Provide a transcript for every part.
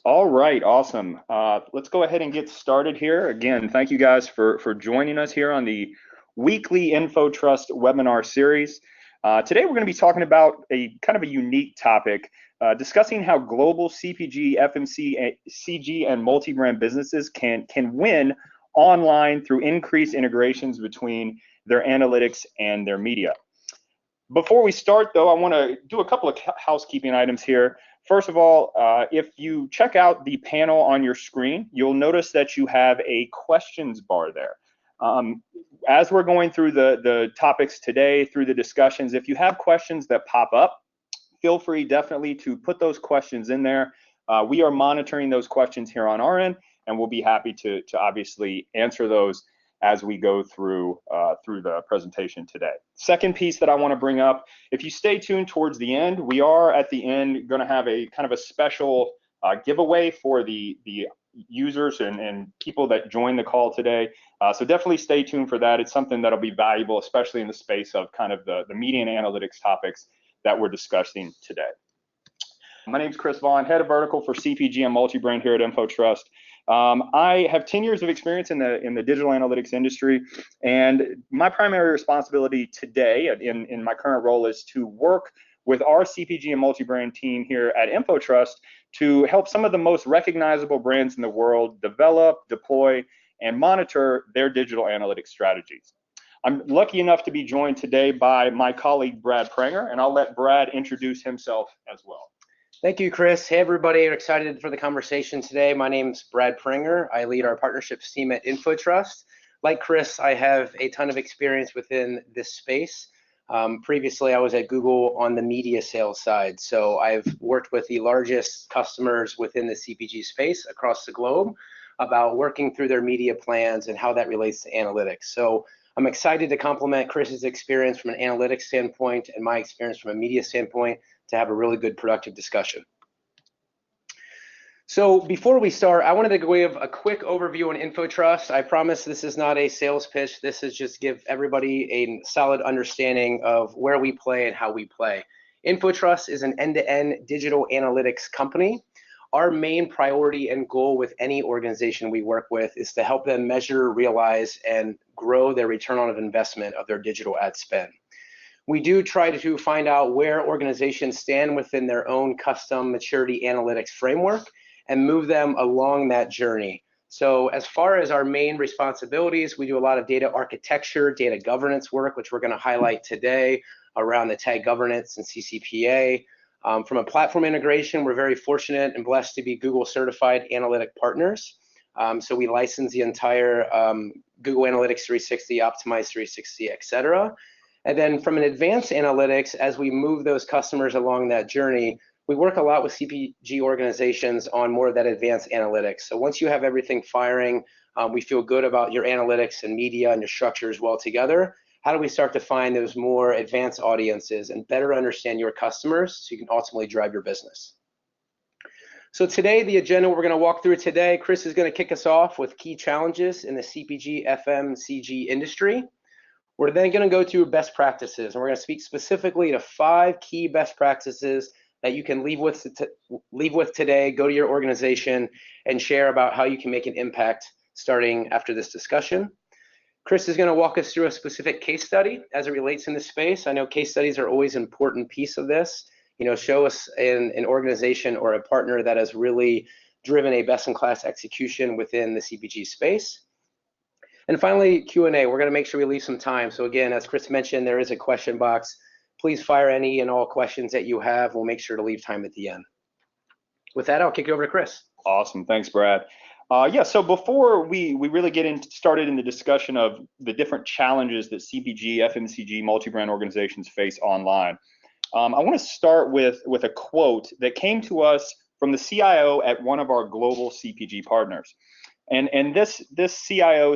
All right, awesome. Let's go ahead and get started here. Again, thank you guys for joining us here on the weekly InfoTrust webinar series. Today we're going to be talking about a kind of a unique topic, discussing how global CPG, FMCG, and multi-brand businesses can win online through increased integrations between their analytics and their media. Before we start, though, I want to do a couple of housekeeping items here. First of all, if you check out the panel on your screen, you'll notice that you have a questions bar there. As we're going through the topics today, through the discussions, if you have questions that pop up, feel free definitely to put those questions in there. We are monitoring those questions here on our end, and we'll be happy to obviously answer those as we go through the presentation today. Second piece that I want to bring up, if you stay tuned towards the end, we are at the end going to have a kind of a special giveaway for the users and people that join the call today. So definitely stay tuned for that. It's something that'll be valuable, especially in the space of kind of the media and analytics topics that we're discussing today. My name is Chris Vaughan, head of vertical for CPG and Multi-brand here at InfoTrust. I have 10 years of experience in the digital analytics industry, and my primary responsibility today in my current role is to work with our CPG and multi-brand team here at InfoTrust to help some of the most recognizable brands in the world develop, deploy, and monitor their digital analytics strategies. I'm lucky enough to be joined today by my colleague, Brad Prenger, and I'll let Brad introduce himself as well. Thank you, Chris. Hey, everybody. I'm excited for the conversation today. My name's Brad Prenger. I lead our partnerships team at InfoTrust. Like Chris, I have a ton of experience within this space. Previously, I was at Google on the media sales side. So I've worked with the largest customers within the CPG space across the globe about working through their media plans and how that relates to analytics. So I'm excited to complement Chris's experience from an analytics standpoint and my experience from a media standpoint to have a really good productive discussion. So before we start, I wanted to give a quick overview on InfoTrust. I promise this is not a sales pitch. This is just give everybody a solid understanding of where we play and how we play. InfoTrust is an end-to-end digital analytics company. Our main priority and goal with any organization we work with is to help them measure, realize, and grow their return on investment of their digital ad spend. We do try to find out where organizations stand within their own custom maturity analytics framework and move them along that journey. So as far as our main responsibilities, we do a lot of data architecture, data governance work, which we're going to highlight today around the tag governance and CCPA. From a platform integration, we're very fortunate and blessed to be Google certified analytic partners. So we license the entire Google Analytics 360, Optimize 360, et cetera. And then from an advanced analytics, as we move those customers along that journey, we work a lot with CPG organizations on more of that advanced analytics. So once you have everything firing, we feel good about your analytics and media and your structures well together. How do we start to find those more advanced audiences and better understand your customers so you can ultimately drive your business? So today, the agenda we're going to walk through today, Chris is going to kick us off with key challenges in the CPG FMCG industry. We're then going to go to best practices, and we're going to speak specifically to 5 key best practices that you can leave with today, go to your organization, and share about how you can make an impact starting after this discussion. Chris is going to walk us through a specific case study as it relates in this space. I know case studies are always an important piece of this. Show us an organization or a partner that has really driven a best-in-class execution within the CPG space. And finally, Q&A. We're going to make sure we leave some time. So again, as Chris mentioned, there is a question box. Please fire any and all questions that you have. We'll make sure to leave time at the end. With that, I'll kick it over to Chris. Awesome. Thanks, Brad. Yeah, so before we really get started in the discussion of the different challenges that CPG, FMCG, multi-brand organizations face online, I want to start with a quote that came to us from the CIO at one of our global CPG partners. And this CIO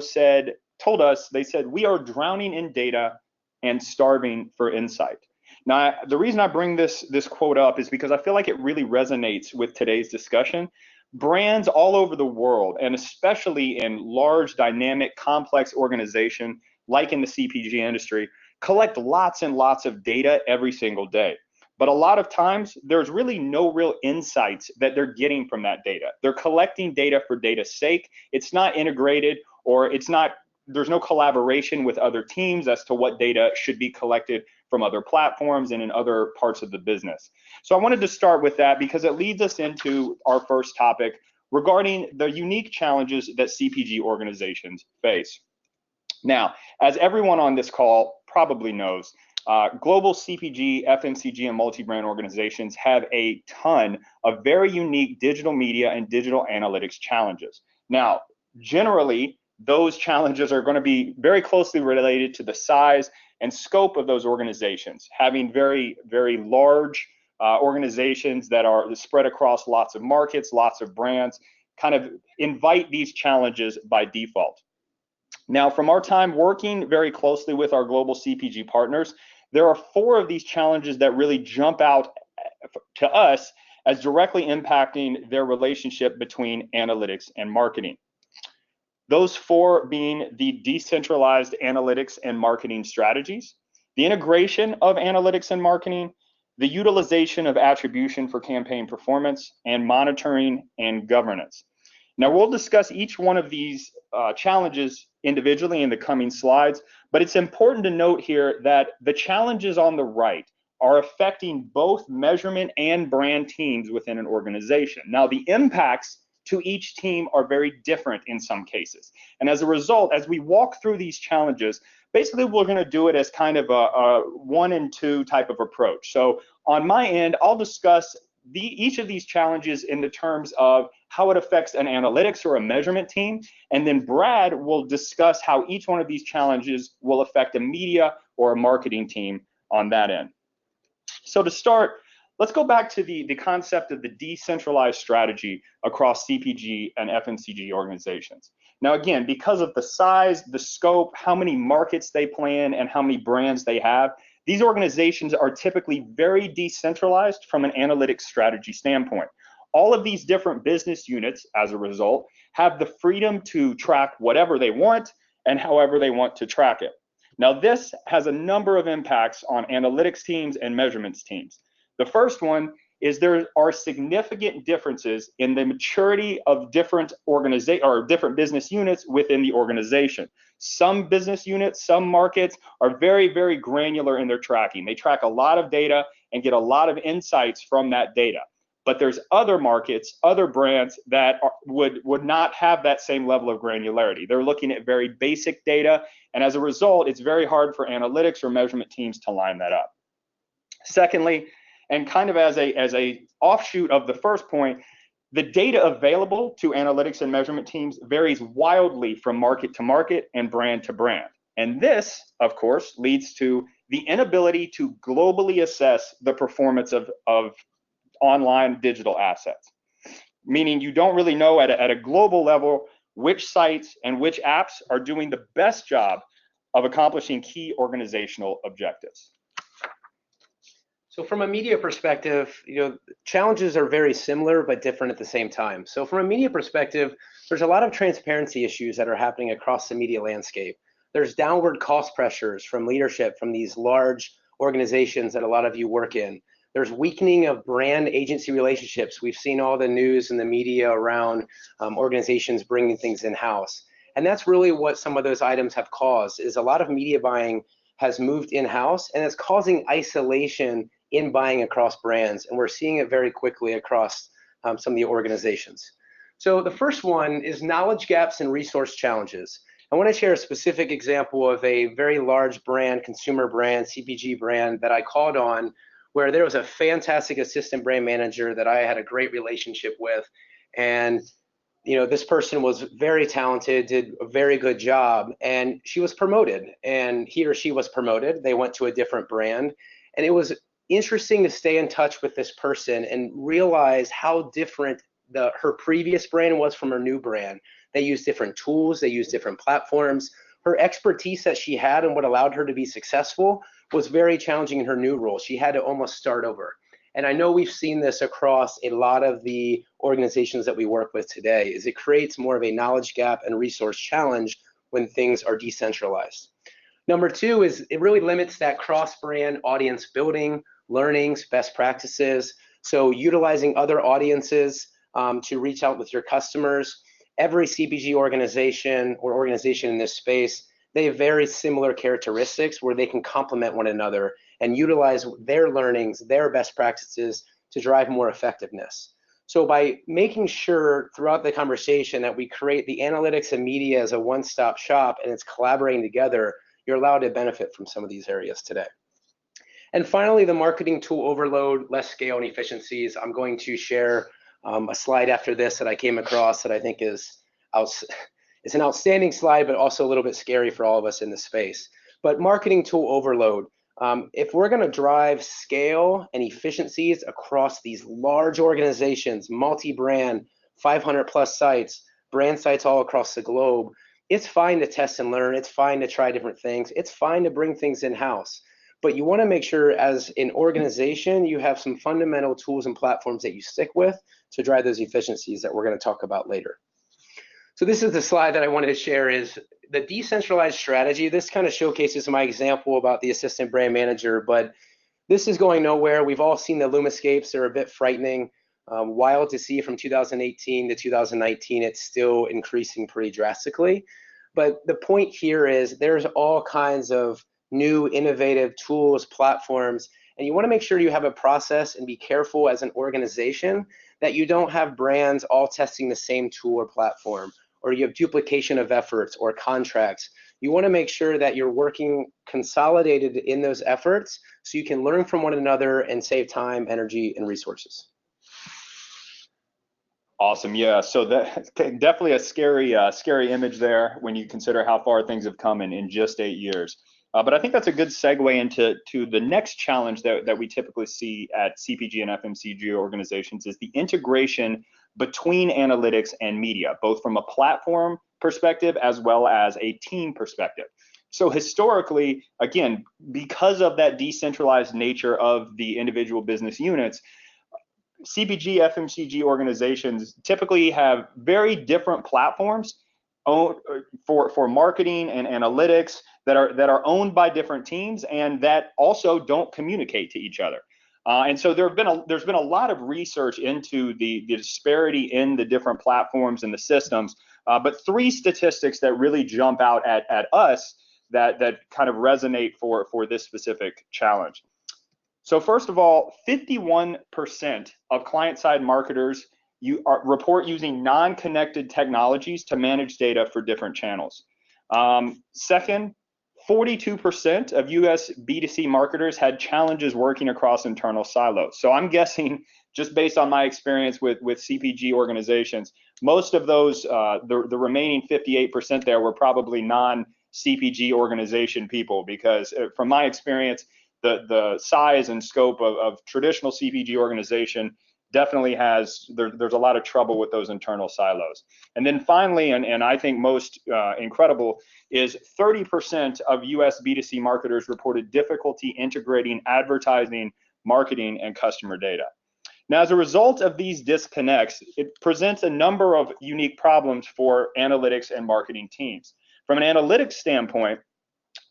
told us, they said, "We are drowning in data and starving for insight." Now, the reason I bring this quote up is because I feel like it really resonates with today's discussion. Brands all over the world, and especially in large, dynamic, complex organizations like in the CPG industry, collect lots and lots of data every single day. But a lot of times there's really no real insights that they're getting from that data. They're collecting data for data's sake. It's not integrated, or there's no collaboration with other teams as to what data should be collected from other platforms and in other parts of the business. So I wanted to start with that because it leads us into our first topic regarding the unique challenges that CPG organizations face. Now, as everyone on this call probably knows, global CPG, FMCG, and multi-brand organizations have a ton of very unique digital media and digital analytics challenges. Now, generally, those challenges are going to be very closely related to the size and scope of those organizations. Having very, very large organizations that are spread across lots of markets, lots of brands, kind of invite these challenges by default. Now, from our time working very closely with our global CPG partners, there are 4 of these challenges that really jump out to us as directly impacting their relationship between analytics and marketing. Those 4 being the decentralized analytics and marketing strategies, the integration of analytics and marketing, the utilization of attribution for campaign performance, and monitoring and governance. Now, we'll discuss each one of these challenges individually in the coming slides, but it's important to note here that the challenges on the right are affecting both measurement and brand teams within an organization. Now, the impacts to each team are very different in some cases. And as a result, as we walk through these challenges, basically we're going to do it as kind of a 1 and 2 type of approach. So on my end, I'll discuss each of these challenges in the terms of how it affects an analytics or a measurement team, and then Brad will discuss how each one of these challenges will affect a media or a marketing team on that end. So to start, let's go back to the concept of the decentralized strategy across CPG and FMCG organizations. Now again, because of the size, the scope, how many markets they play in, and how many brands they have, these organizations are typically very decentralized from an analytics strategy standpoint. All of these different business units, as a result, have the freedom to track whatever they want and however they want to track it. Now, this has a number of impacts on analytics teams and measurements teams. The first one is there are significant differences in the maturity of different business units within the organization. Some business units, some markets are very, very granular in their tracking. They track a lot of data and get a lot of insights from that data. But there's other markets, other brands that would not have that same level of granularity. They're looking at very basic data, and as a result, it's very hard for analytics or measurement teams to line that up. Secondly, and kind of as a offshoot of the first point, the data available to analytics and measurement teams varies wildly from market to market and brand to brand. And this, of course, leads to the inability to globally assess the performance of online digital assets, meaning you don't really know at a global level which sites and which apps are doing the best job of accomplishing key organizational objectives. So from a media perspective, challenges are very similar but different at the same time. So from a media perspective, there's a lot of transparency issues that are happening across the media landscape. There's downward cost pressures from leadership from these large organizations that a lot of you work in. There's weakening of brand agency relationships. We've seen all the news and the media around organizations bringing things in-house. And that's really what some of those items have caused, is a lot of media buying has moved in-house, and it's causing isolation in buying across brands. And we're seeing it very quickly across some of the organizations. So the first one is knowledge gaps and resource challenges. I want to share a specific example of a very large brand, consumer brand, CPG brand that I called on, where there was a fantastic assistant brand manager that I had a great relationship with. And this person was very talented, did a very good job, and she was promoted, and he or she was promoted. They went to a different brand, and it was interesting to stay in touch with this person and realize how different her previous brand was from her new brand. They used different tools, they used different platforms. Her expertise that she had and what allowed her to be successful was very challenging in her new role. She had to almost start over. And I know we've seen this across a lot of the organizations that we work with today, is it creates more of a knowledge gap and resource challenge when things are decentralized. Number two is it really limits that cross-brand audience building, learnings, best practices. So utilizing other audiences to reach out with your customers. Every CPG organization or organization in this space, they have very similar characteristics where they can complement one another and utilize their learnings, their best practices to drive more effectiveness. So by making sure throughout the conversation that we create the analytics and media as a one-stop shop and it's collaborating together, you're allowed to benefit from some of these areas today. And finally, the marketing tool overload, less scale and efficiencies. I'm going to share a slide after this that I came across that I think is it's an outstanding slide, but also a little bit scary for all of us in the space. But marketing tool overload. If we're going to drive scale and efficiencies across these large organizations, multi-brand, 500 plus sites, brand sites all across the globe, it's fine to test and learn. It's fine to try different things. It's fine to bring things in-house. But you want to make sure as an organization, you have some fundamental tools and platforms that you stick with to drive those efficiencies that we're going to talk about later. So this is the slide that I wanted to share is the decentralized strategy. This kind of showcases my example about the assistant brand manager, but this is going nowhere. We've all seen the Lumascapes. They're a bit frightening. Wild to see from 2018 to 2019, it's still increasing pretty drastically. But the point here is there's all kinds of new innovative tools, platforms, and you want to make sure you have a process and be careful as an organization that you don't have brands all testing the same tool or platform, or you have duplication of efforts or contracts. You want to make sure that you're working consolidated in those efforts so you can learn from one another and save time, energy, and resources. Awesome. Yeah. So that definitely a scary image there when you consider how far things have come in just 8 years. But I think that's a good segue into the next challenge that we typically see at CPG and FMCG organizations is the integration between analytics and media, both from a platform perspective as well as a team perspective. So historically, again, because of that decentralized nature of the individual business units, CPG, FMCG organizations typically have very different platforms for marketing and analytics that are owned by different teams and that also don't communicate to each other. And so there's been a lot of research into the disparity in the different platforms and the systems. But three statistics that really jump out at us that kind of resonate for this specific challenge. So first of all, 51% of client-side marketers report using non-connected technologies to manage data for different channels. Second, 42% of US B2C marketers had challenges working across internal silos. So I'm guessing, just based on my experience with CPG organizations, most of those, the remaining 58% there were probably non-CPG organization people, because from my experience, the size and scope of traditional CPG organization definitely there's a lot of trouble with those internal silos. And then finally, and I think most incredible, is 30% of US B2C marketers reported difficulty integrating advertising, marketing, and customer data. Now, as a result of these disconnects, it presents a number of unique problems for analytics and marketing teams. From an analytics standpoint,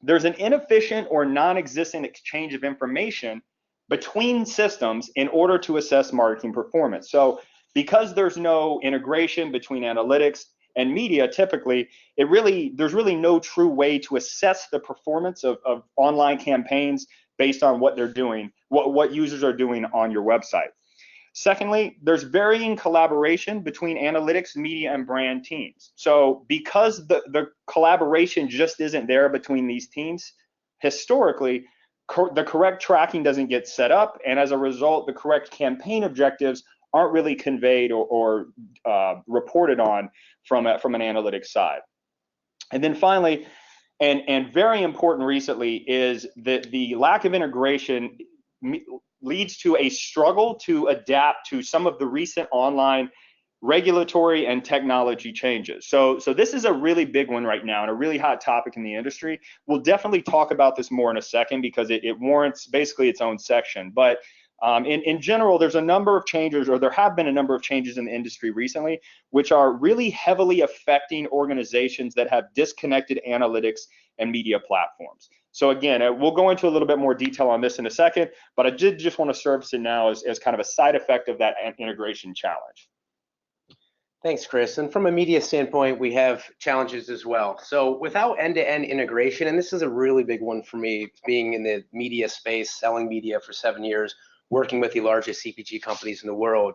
there's an inefficient or non-existent exchange of information between systems in order to assess marketing performance. So because there's no integration between analytics and media, typically, there's really no true way to assess the performance of online campaigns based on what they're doing, what users are doing on your website. Secondly, there's varying collaboration between analytics, media, and brand teams. So because the collaboration just isn't there between these teams, historically, the correct tracking doesn't get set up, and as a result, the correct campaign objectives aren't really conveyed or reported on from an analytics side. And then finally, and very important recently, is that the lack of integration leads to a struggle to adapt to some of the recent online regulatory and technology changes. So this is a really big one right now and a really hot topic in the industry. We'll definitely talk about this more in a second because it warrants basically its own section. But in general, there's a number of changes, or there have been a number of changes in the industry recently, which are really heavily affecting organizations that have disconnected analytics and media platforms. So again, we'll go into a little bit more detail on this in a second, but I did just want to surface it now as kind of a side effect of that integration challenge. Thanks, Chris. And from a media standpoint, we have challenges as well. So without end-to-end integration, and this is a really big one for me, being in the media space, selling media for 7 years, working with the largest CPG companies in the world,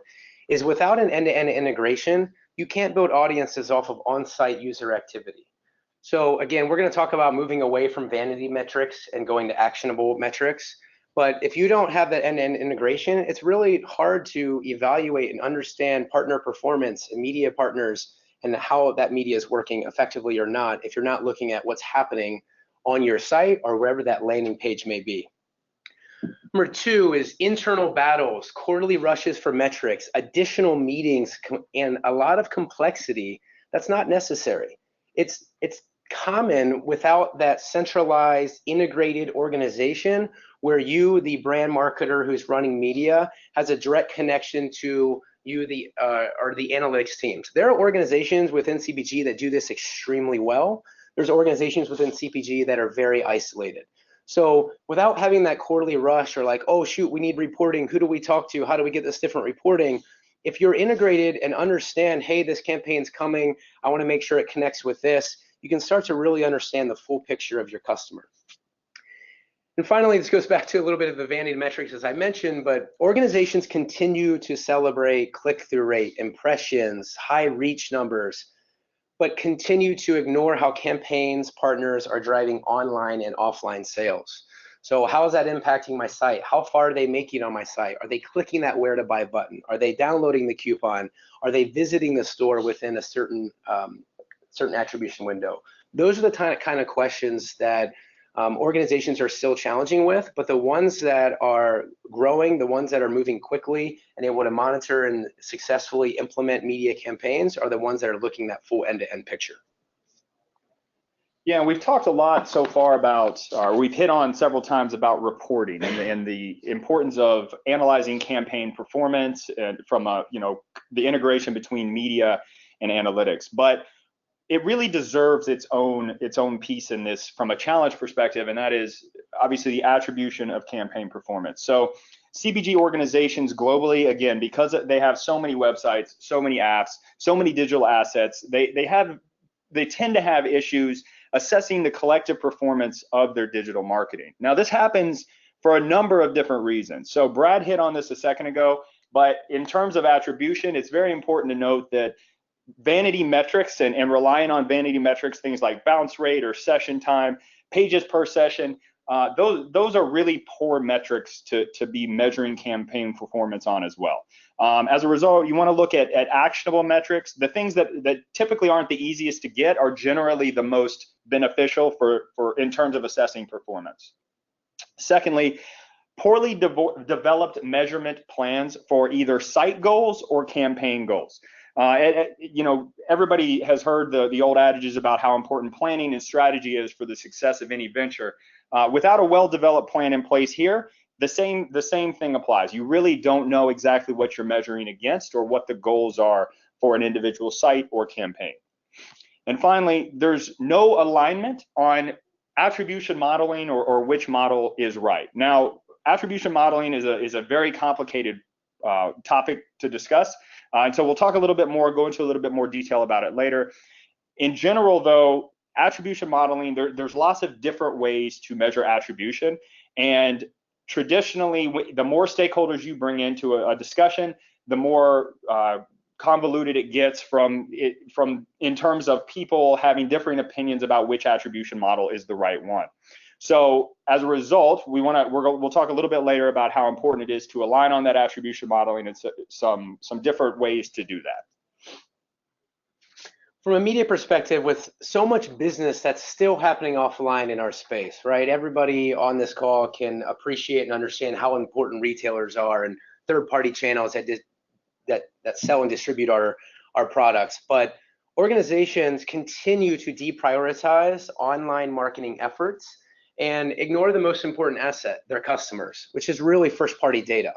is without an end-to-end integration, you can't build audiences off of on-site user activity. So again, we're going to talk about moving away from vanity metrics and going to actionable metrics. But if you don't have that end-to-end integration, it's really hard to evaluate and understand partner performance and media partners and how that media is working effectively or not if you're not looking at what's happening on your site or wherever that landing page may be. Number 2 is internal battles, quarterly rushes for metrics, additional meetings, and a lot of complexity that's not necessary. It's common without that centralized, integrated organization where you, the brand marketer who's running media, has a direct connection to you, or the analytics teams. There are organizations within CPG that do this extremely well. There's organizations within CPG that are very isolated. So without having that quarterly rush or like, oh shoot, we need reporting, who do we talk to, how do we get this different reporting? If you're integrated and understand, hey, this campaign's coming, I want to make sure it connects with this, you can start to really understand the full picture of your customer. And finally, this goes back to a little bit of the vanity metrics as I mentioned, but organizations continue to celebrate click-through rate, impressions, high reach numbers, but continue to ignore how campaigns, partners are driving online and offline sales. So how is that impacting my site? How far are they making on my site? Are they clicking that where to buy button? Are they downloading the coupon? Are they visiting the store within a certain attribution window? Those are the kind of questions that organizations are still challenging with, but the ones that are growing, the ones that are moving quickly and able to monitor and successfully implement media campaigns are the ones that are looking at that full end-to-end picture. Yeah, we've talked a lot so far about, or we've hit on several times about reporting and the importance of analyzing campaign performance and from the integration between media and analytics. But it really deserves its own piece in this from a challenge perspective, and that is obviously the attribution of campaign performance. So CPG organizations globally, again, because they have so many websites, so many apps, so many digital assets, they tend to have issues assessing the collective performance of their digital marketing. Now, this happens for a number of different reasons. So Brad hit on this a second ago, but in terms of attribution, it's very important to note that vanity metrics and relying on vanity metrics, things like bounce rate or session time, pages per session, those are really poor metrics to be measuring campaign performance on as well. As a result, you want to look at actionable metrics. The things that typically aren't the easiest to get are generally the most beneficial for in terms of assessing performance. Secondly, poorly developed measurement plans for either site goals or campaign goals. Everybody has heard the old adages about how important planning and strategy is for the success of any venture. Without a well-developed plan in place here, the same thing applies. You really don't know exactly what you're measuring against or what the goals are for an individual site or campaign. And finally, there's no alignment on attribution modeling or which model is right. Now, attribution modeling is a very complicated topic to discuss. And so we'll talk a little bit more, go into a little bit more detail about it later. In general, though, attribution modeling, there's lots of different ways to measure attribution. And traditionally, the more stakeholders you bring into a discussion, the more convoluted it gets from in terms of people having differing opinions about which attribution model is the right one. So as a result, we'll talk a little bit later about how important it is to align on that attribution modeling and some different ways to do that. From a media perspective, with so much business that's still happening offline in our space, right? Everybody on this call can appreciate and understand how important retailers are and third-party channels that sell and distribute our products. But organizations continue to deprioritize online marketing efforts and ignore the most important asset, their customers, which is really first-party data.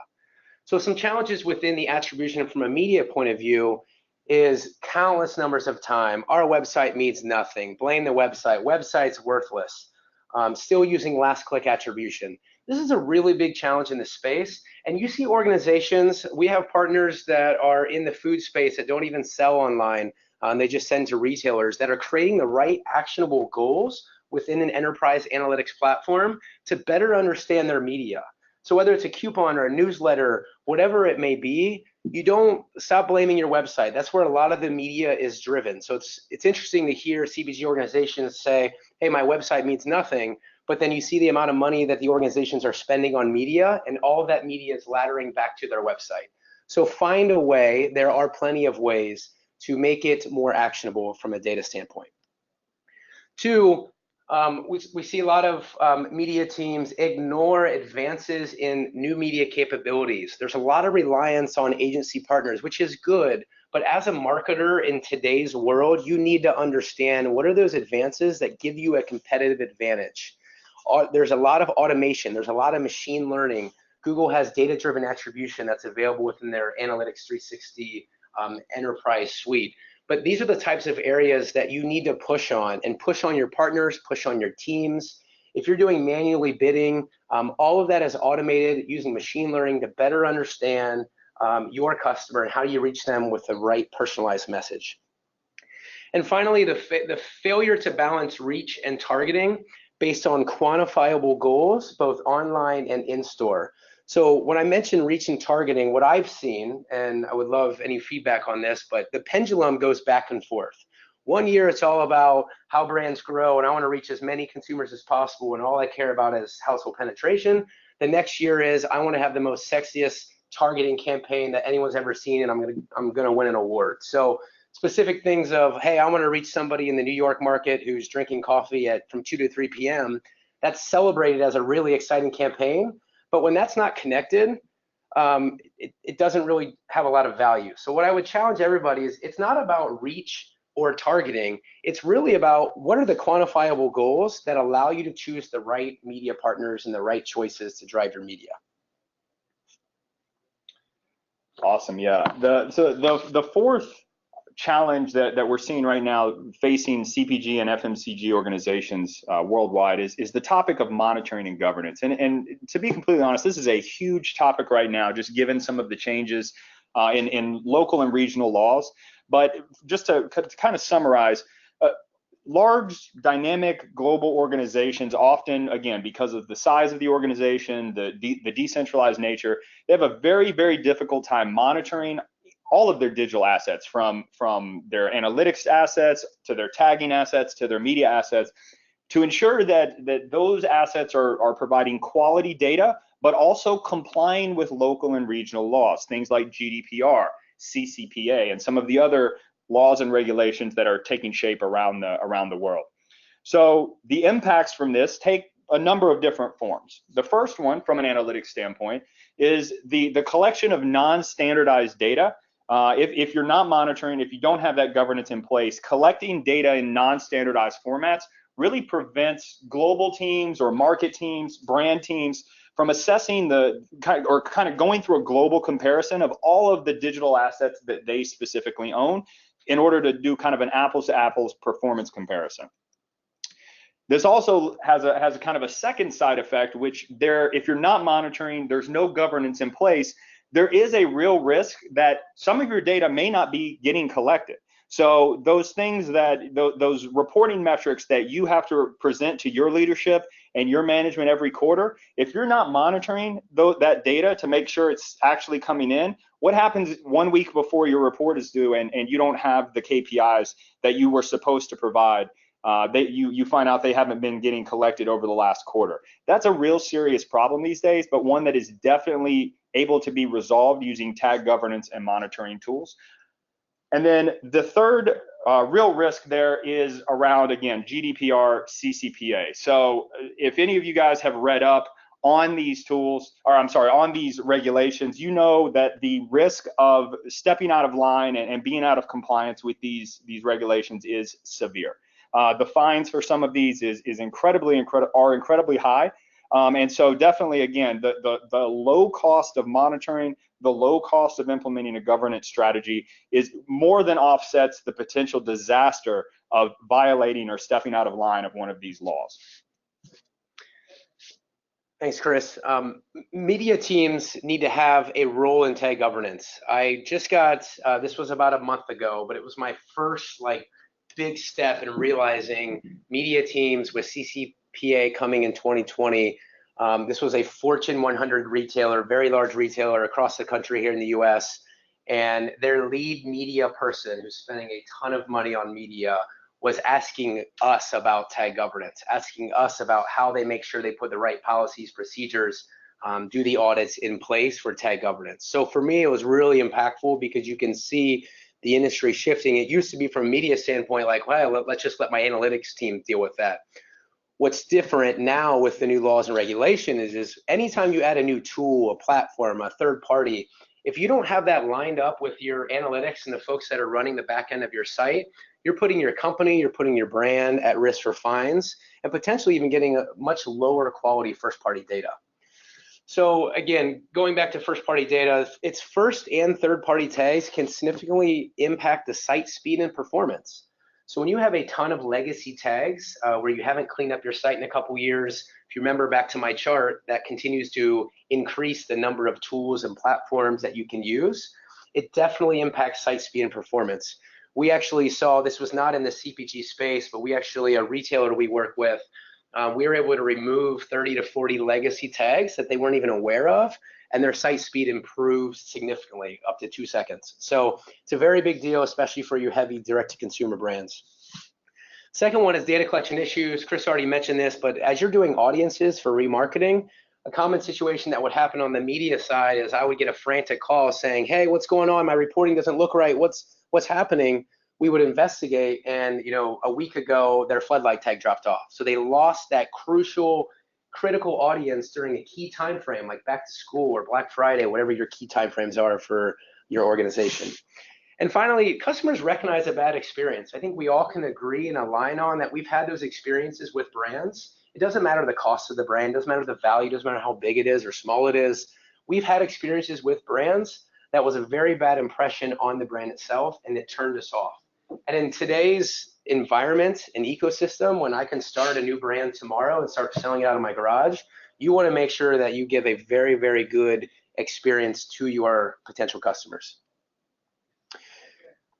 So some challenges within the attribution from a media point of view is countless numbers of time. Our website means nothing. Blame the website. Website's worthless. still using last click attribution. This is a really big challenge in the space. And you see organizations, we have partners that are in the food space that don't even sell online. They just send to retailers that are creating the right actionable goals within an enterprise analytics platform to better understand their media. So whether it's a coupon or a newsletter, whatever it may be, you don't stop blaming your website. That's where a lot of the media is driven. So it's interesting to hear CPG organizations say, hey, my website means nothing, but then you see the amount of money that the organizations are spending on media, and all of that media is laddering back to their website. So find a way, there are plenty of ways to make it more actionable from a data standpoint. Two, we see a lot of media teams ignore advances in new media capabilities. There's a lot of reliance on agency partners, which is good, but as a marketer in today's world, you need to understand what are those advances that give you a competitive advantage. There's a lot of automation, there's a lot of machine learning. Google has data-driven attribution that's available within their Analytics 360 enterprise suite. But these are the types of areas that you need to push on, and push on your partners, push on your teams. If you're doing manually bidding, all of that is automated using machine learning to better understand your customer and how you reach them with the right personalized message. And finally, the failure to balance reach and targeting based on quantifiable goals, both online and in-store. So when I mention reach and targeting, what I've seen, and I would love any feedback on this, but the pendulum goes back and forth. One year it's all about how brands grow and I want to reach as many consumers as possible and all I care about is household penetration. The next year is I want to have the most sexiest targeting campaign that anyone's ever seen and I'm gonna win an award. So specific things of, hey, I want to reach somebody in the New York market who's drinking coffee from 2 to 3 p.m. That's celebrated as a really exciting campaign. But when that's not connected, it doesn't really have a lot of value. So what I would challenge everybody is it's not about reach or targeting. It's really about what are the quantifiable goals that allow you to choose the right media partners and the right choices to drive your media. Awesome, yeah. The fourth challenge that we're seeing right now facing CPG and FMCG organizations worldwide is the topic of monitoring and governance. And to be completely honest, this is a huge topic right now, just given some of the changes in local and regional laws. But just to kind of summarize, large dynamic global organizations often, again, because of the size of the organization, the decentralized nature, they have a very, very difficult time monitoring all of their digital assets, from their analytics assets to their tagging assets to their media assets, to ensure that those assets are providing quality data, but also complying with local and regional laws, things like GDPR, CCPA, and some of the other laws and regulations that are taking shape around the world. So the impacts from this take a number of different forms. The first one, from an analytics standpoint, is the collection of non-standardized data. If you're not monitoring, if you don't have that governance in place, collecting data in non-standardized formats really prevents global teams or market teams, brand teams from assessing kind of going through a global comparison of all of the digital assets that they specifically own in order to do kind of an apples to apples performance comparison. This also has a kind of a second side effect, which if you're not monitoring, there's no governance in place, there is a real risk that some of your data may not be getting collected. So those things those reporting metrics that you have to present to your leadership and your management every quarter, if you're not monitoring that data to make sure it's actually coming in, what happens 1 week before your report is due and you don't have the KPIs that you were supposed to provide? You find out they haven't been getting collected over the last quarter. That's a real serious problem these days, but one that is definitely able to be resolved using tag governance and monitoring tools. And then the third real risk there is around, again, GDPR, CCPA. So if any of you guys have read up on these tools, or I'm sorry, on these regulations, you know that the risk of stepping out of line and being out of compliance with these regulations is severe. The fines for some of these are incredibly high. And so definitely, again, the low cost of monitoring, the low cost of implementing a governance strategy is more than offsets the potential disaster of violating or stepping out of line of one of these laws. Thanks, Chris. Media teams need to have a role in tag governance. I just got, this was about a month ago, but it was my first like big step in realizing media teams with CCPA coming in 2020. This was a Fortune 100 retailer, very large retailer across the country here in the US. And their lead media person, who's spending a ton of money on media, was asking us about tag governance, asking us about how they make sure they put the right policies, procedures, do the audits in place for tag governance. So for me, it was really impactful because you can see the industry shifting. It used to be from a media standpoint, like, well, let's just let my analytics team deal with that. What's different now with the new laws and regulation is anytime you add a new tool, a platform, a third party, if you don't have that lined up with your analytics and the folks that are running the back end of your site, you're putting your company, you're putting your brand at risk for fines and potentially even getting a much lower quality first party data. So again, going back to first party data, its first and third party tags can significantly impact the site speed and performance. So when you have a ton of legacy tags where you haven't cleaned up your site in a couple years, if you remember back to my chart, that continues to increase the number of tools and platforms that you can use, it definitely impacts site speed and performance. We actually saw, this was not in the CPG space, but we actually, a retailer we work with, we were able to remove 30 to 40 legacy tags that they weren't even aware of, and their site speed improved significantly, up to 2 seconds. So it's a very big deal, especially for your heavy direct-to-consumer brands. Second one is data collection issues. Chris already mentioned this, but as you're doing audiences for remarketing, a common situation that would happen on the media side is I would get a frantic call saying, hey, what's going on? My reporting doesn't look right. What's happening? We would investigate, and a week ago their floodlight tag dropped off. So they lost that crucial, critical audience during a key time frame, like back to school or Black Friday, whatever your key time frames are for your organization. And finally, customers recognize a bad experience. I think we all can agree and align on that we've had those experiences with brands. It doesn't matter the cost of the brand, doesn't matter the value, doesn't matter how big it is or small it is. We've had experiences with brands that was a very bad impression on the brand itself, and it turned us off. And in today's environment and ecosystem, when I can start a new brand tomorrow and start selling it out of my garage, you want to make sure that you give a very, very good experience to your potential customers.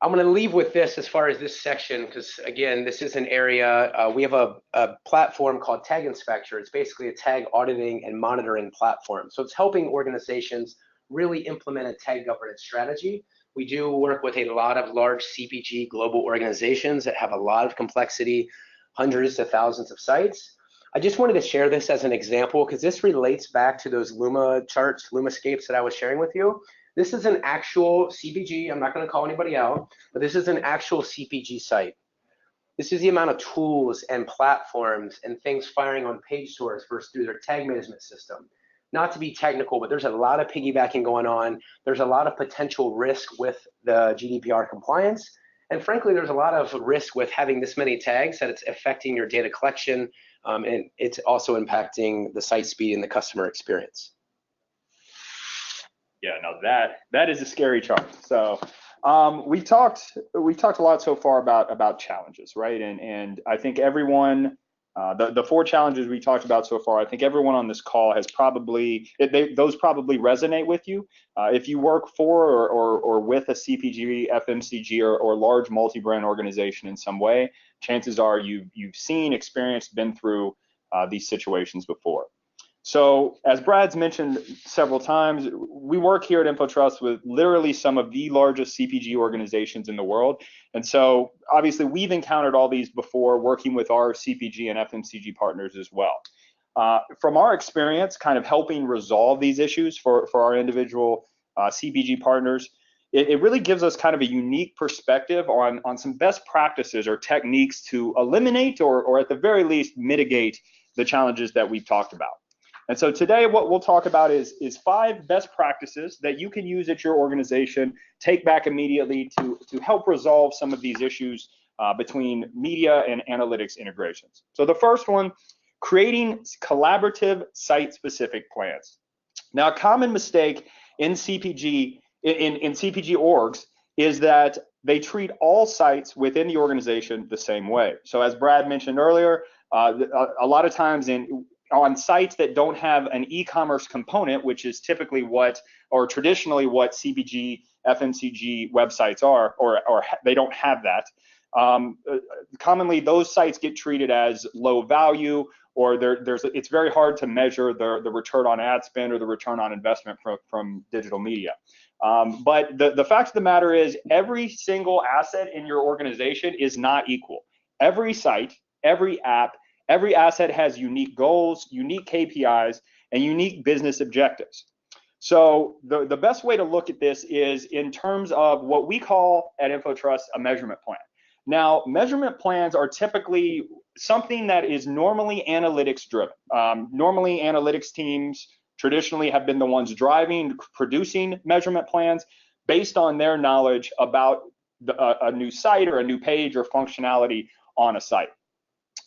I'm going to leave with this as far as this section, because again, this is an area, we have a platform called Tag Inspector. It's basically a tag auditing and monitoring platform. So it's helping organizations really implement a tag governance strategy. We do work with a lot of large CPG global organizations that have a lot of complexity, hundreds to thousands of sites. I just wanted to share this as an example because this relates back to those Luma charts, Lumascapes that I was sharing with you. This is an actual CPG, I'm not going to call anybody out, but this is an actual CPG site. This is the amount of tools and platforms and things firing on page source versus through their tag management system. Not to be technical, but there's a lot of piggybacking going on. There's a lot of potential risk with the GDPR compliance. And frankly, there's a lot of risk with having this many tags that it's affecting your data collection, and it's also impacting the site speed and the customer experience. Yeah, no, that is a scary chart. So we talked a lot so far about challenges, right? And I think everyone, the 4 challenges we talked about so far, I think everyone on this call has probably, those probably resonate with you. If you work for or with a CPG, FMCG, or large multi-brand organization in some way, chances are you've seen, experienced, been through these situations before. So as Brad's mentioned several times, we work here at InfoTrust with literally some of the largest CPG organizations in the world. And so obviously we've encountered all these before, working with our CPG and FMCG partners as well. From our experience kind of helping resolve these issues for our individual CPG partners, it really gives us kind of a unique perspective on some best practices or techniques to eliminate or at the very least mitigate the challenges that we've talked about. And so today what we'll talk about is 5 best practices that you can use at your organization, take back immediately to help resolve some of these issues between media and analytics integrations. So the first one, creating collaborative site-specific plans. Now, a common mistake in CPG orgs is that they treat all sites within the organization the same way. So as Brad mentioned earlier, a lot of times on sites that don't have an e-commerce component, which is typically what, or traditionally what CPG, FMCG websites are, or they don't have that. Commonly, those sites get treated as low value, or it's very hard to measure the return on ad spend or the return on investment from digital media. But the fact of the matter is, every single asset in your organization is not equal. Every site, every app, every asset has unique goals, unique KPIs, and unique business objectives. So the best way to look at this is in terms of what we call at InfoTrust a measurement plan. Now, measurement plans are typically something that is normally analytics driven. Normally, analytics teams traditionally have been the ones driving, producing measurement plans based on their knowledge about a new site or a new page or functionality on a site.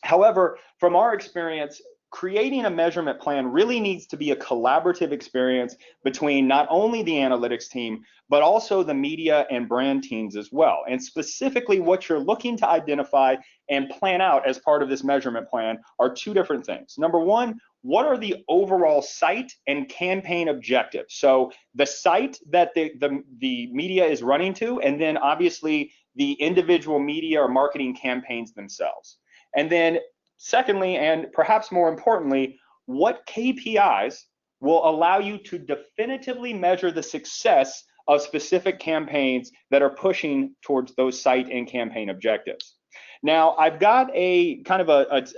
However, from our experience, creating a measurement plan really needs to be a collaborative experience between not only the analytics team, but also the media and brand teams as well. And specifically, what you're looking to identify and plan out as part of this measurement plan are two different things. Number one, what are the overall site and campaign objectives? So the site that the media is running to, and then obviously the individual media or marketing campaigns themselves. And then secondly, and perhaps more importantly, what KPIs will allow you to definitively measure the success of specific campaigns that are pushing towards those site and campaign objectives. Now, I've got a kind of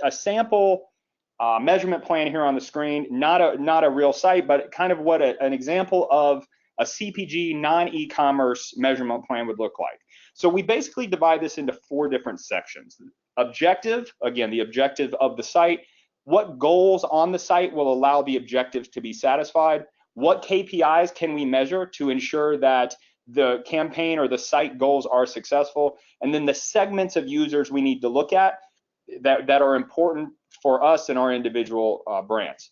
a sample measurement plan here on the screen, not a real site, but kind of what an example of a CPG non-e-commerce measurement plan would look like. So we basically divide this into 4 different sections. Objective, again, the objective of the site. What goals on the site will allow the objectives to be satisfied? What KPIs can we measure to ensure that the campaign or the site goals are successful? And then the segments of users we need to look at that are important for us and our individual brands.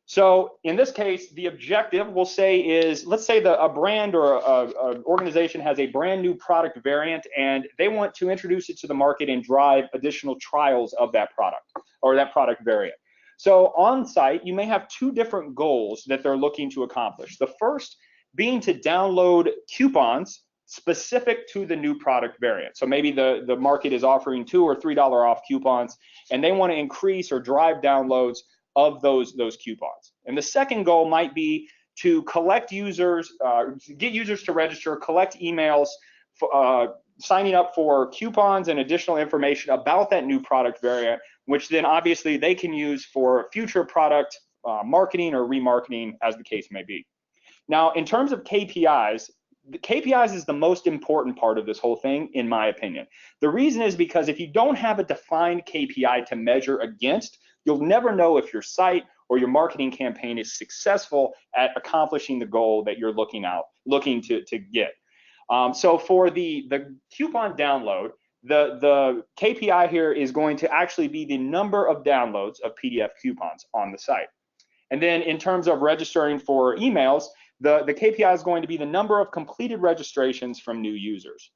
So in this case, the objective we'll say is, let's say a brand or an organization has a brand new product variant and they want to introduce it to the market and drive additional trials of that product or that product variant. So on site, you may have 2 different goals that they're looking to accomplish. The first being to download coupons specific to the new product variant. So maybe the market is offering $2 or $3 off coupons and they want to increase or drive downloads of those coupons. And the second goal might be to collect users, get users to register, collect emails, signing up for coupons and additional information about that new product variant, which then obviously they can use for future product marketing or remarketing, as the case may be. Now, in terms of KPIs, the KPIs is the most important part of this whole thing, in my opinion. The reason is because if you don't have a defined KPI to measure against, you'll never know if your site or your marketing campaign is successful at accomplishing the goal that you're looking to get. So for the coupon download, the KPI here is going to actually be the number of downloads of PDF coupons on the site. And then in terms of registering for emails, the KPI is going to be the number of completed registrations from new users.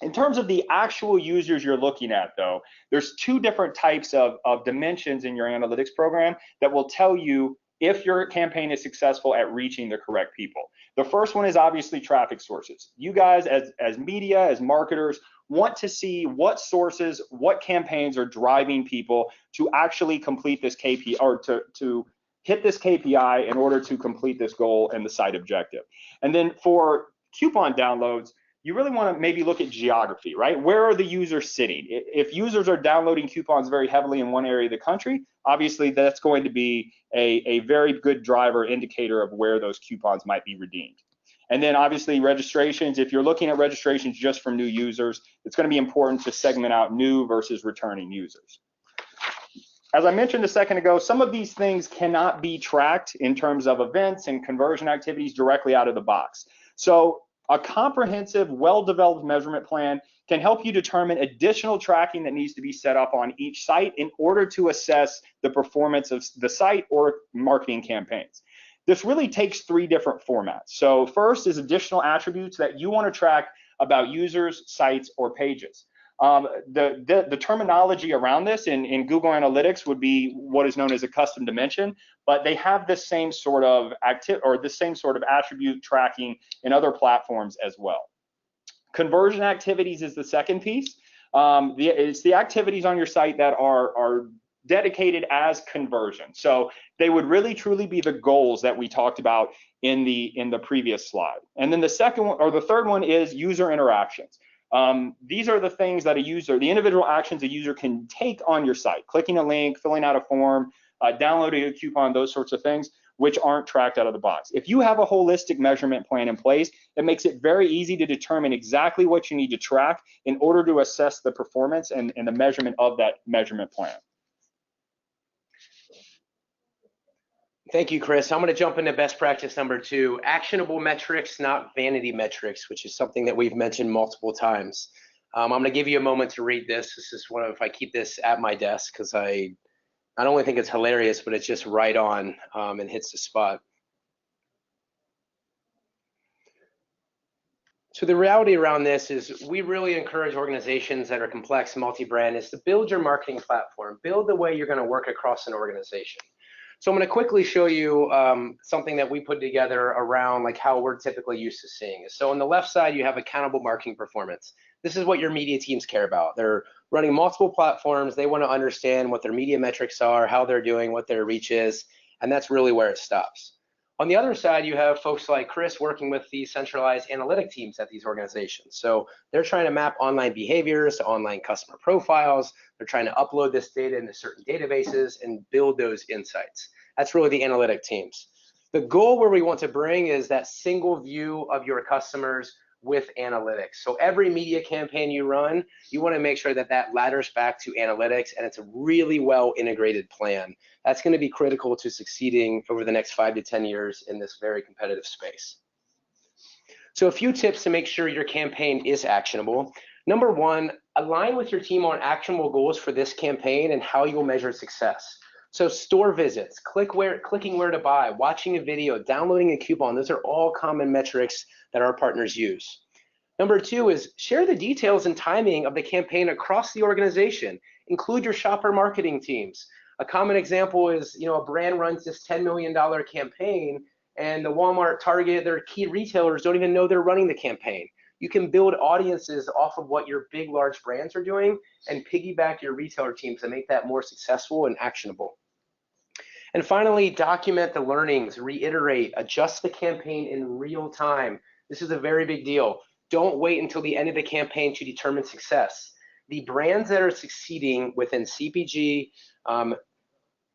In terms of the actual users you're looking at, though, there's 2 different types of dimensions in your analytics program that will tell you if your campaign is successful at reaching the correct people. The first one is obviously traffic sources. You guys as media, as marketers, want to see what sources, what campaigns are driving people to actually complete this KPI or to hit this KPI in order to complete this goal and the site objective. And then for coupon downloads, you really want to maybe look at geography, right? Where are the users sitting? If users are downloading coupons very heavily in one area of the country, obviously that's going to be a very good driver indicator of where those coupons might be redeemed. And then obviously registrations, if you're looking at registrations just from new users, it's going to be important to segment out new versus returning users. As I mentioned a second ago, some of these things cannot be tracked in terms of events and conversion activities directly out of the box. So a comprehensive, well-developed measurement plan can help you determine additional tracking that needs to be set up on each site in order to assess the performance of the site or marketing campaigns. This really takes 3 different formats. So first is additional attributes that you want to track about users, sites, or pages. The terminology around this in Google Analytics would be what is known as a custom dimension, but they have this same sort of attribute tracking in other platforms as well. Conversion activities is the second piece. It's the activities on your site that are dedicated as conversion. So they would really truly be the goals that we talked about in the previous slide. And then the second one, or the third one, is user interactions. These are the things that the individual actions a user can take on your site: clicking a link, filling out a form, downloading a coupon, those sorts of things, which aren't tracked out of the box. If you have a holistic measurement plan in place, it makes it very easy to determine exactly what you need to track in order to assess the performance and the measurement of that measurement plan. Thank you, Chris. I'm going to jump into best practice number 2, actionable metrics, not vanity metrics, which is something that we've mentioned multiple times. I'm going to give you a moment to read this. This is one of, I keep this at my desk because I not only think it's hilarious, but it's just right on and hits the spot. So the reality around this is we really encourage organizations that are complex, multi-brand, is to build your marketing platform, build the way you're going to work across an organization. So I'm going to quickly show you something that we put together around like how we're typically used to seeing it. So on the left side, you have accountable marketing performance. This is what your media teams care about. They're running multiple platforms. They want to understand what their media metrics are, how they're doing, what their reach is, and that's really where it stops. On the other side, you have folks like Chris working with the centralized analytic teams at these organizations. So they're trying to map online behaviors to online customer profiles. They're trying to upload this data into certain databases and build those insights. That's really the analytic teams. The goal where we want to bring is that single view of your customers with analytics. So every media campaign you run, you want to make sure that that ladders back to analytics and it's a really well integrated plan. That's going to be critical to succeeding over the next 5 to 10 years in this very competitive space. So a few tips to make sure your campaign is actionable. Number 1, align with your team on actionable goals for this campaign and how you'll measure success. So store visits, clicking where to buy, watching a video, downloading a coupon, those are all common metrics that our partners use. Number 2 is share the details and timing of the campaign across the organization. Include your shopper marketing teams. A common example is, a brand runs this $10 million campaign and the Walmart, Target, their key retailers don't even know they're running the campaign. You can build audiences off of what your big, large brands are doing and piggyback your retailer teams and make that more successful and actionable. And finally, document the learnings, reiterate, adjust the campaign in real time. This is a very big deal. Don't wait until the end of the campaign to determine success. The brands that are succeeding within CPG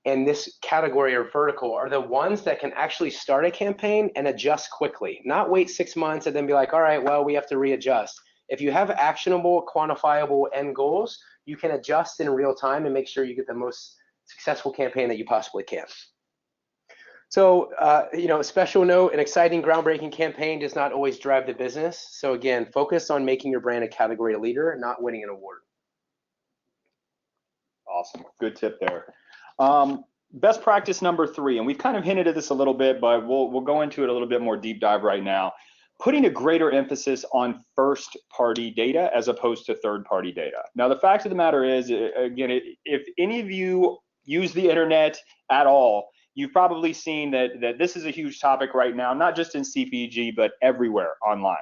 and this category or vertical are the ones that can actually start a campaign and adjust quickly, not wait 6 months and then be like, all right, well, we have to readjust. If you have actionable, quantifiable end goals, you can adjust in real time and make sure you get the most successful campaign that you possibly can. So, a special note, an exciting, groundbreaking campaign does not always drive the business. So again, focus on making your brand a category leader, not winning an award. Awesome, good tip there. Best practice number 3, and we've kind of hinted at this a little bit, but we'll go into it a little bit more deep dive right now. Putting a greater emphasis on first-party data as opposed to third-party data. Now, the fact of the matter is, again, if any of you use the internet at all, you've probably seen that this is a huge topic right now, not just in CPG, but everywhere online.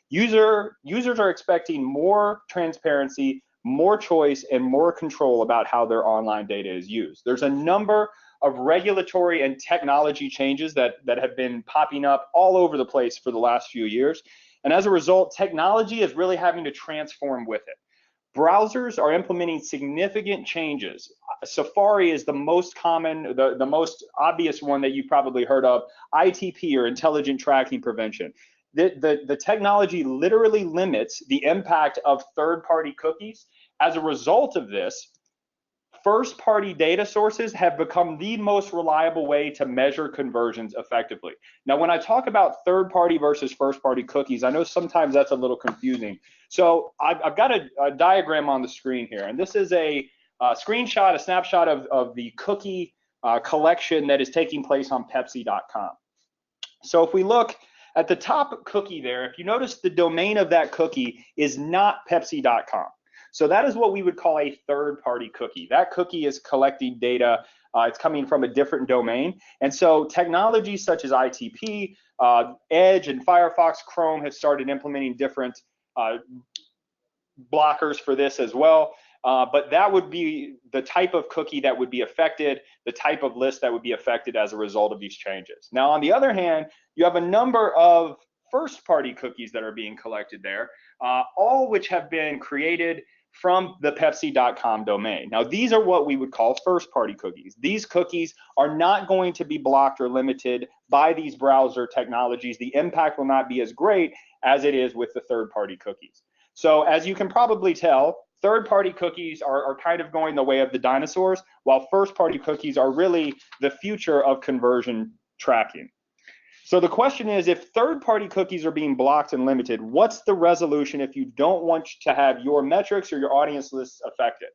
Users are expecting more transparency, more choice, and more control about how their online data is used. There's a number of regulatory and technology changes that have been popping up all over the place for the last few years. And as a result, technology is really having to transform with it. Browsers are implementing significant changes. Safari is the most common, the most obvious one that you've probably heard of, ITP, or Intelligent Tracking Prevention. The technology literally limits the impact of third-party cookies. As a result of this, first-party data sources have become the most reliable way to measure conversions effectively. Now, when I talk about third-party versus first-party cookies, I know sometimes that's a little confusing. So I've got a diagram on the screen here, and this is a screenshot, a snapshot of the cookie collection that is taking place on Pepsi.com. So if we look at the top cookie there, if you notice, the domain of that cookie is not Pepsi.com. So that is what we would call a third-party cookie. That cookie is collecting data. It's coming from a different domain. And so technologies such as ITP, Edge, and Firefox, Chrome have started implementing different blockers for this as well. But that would be the type of cookie that would be affected, the type of list that would be affected as a result of these changes. Now, on the other hand, you have a number of first-party cookies that are being collected there, all which have been created from the Pepsi.com domain. Now, these are what we would call first-party cookies. These cookies are not going to be blocked or limited by these browser technologies. The impact will not be as great as it is with the third-party cookies. So as you can probably tell, third-party cookies are kind of going the way of the dinosaurs, while first-party cookies are really the future of conversion tracking. So the question is, if third-party cookies are being blocked and limited, what's the resolution if you don't want to have your metrics or your audience lists affected?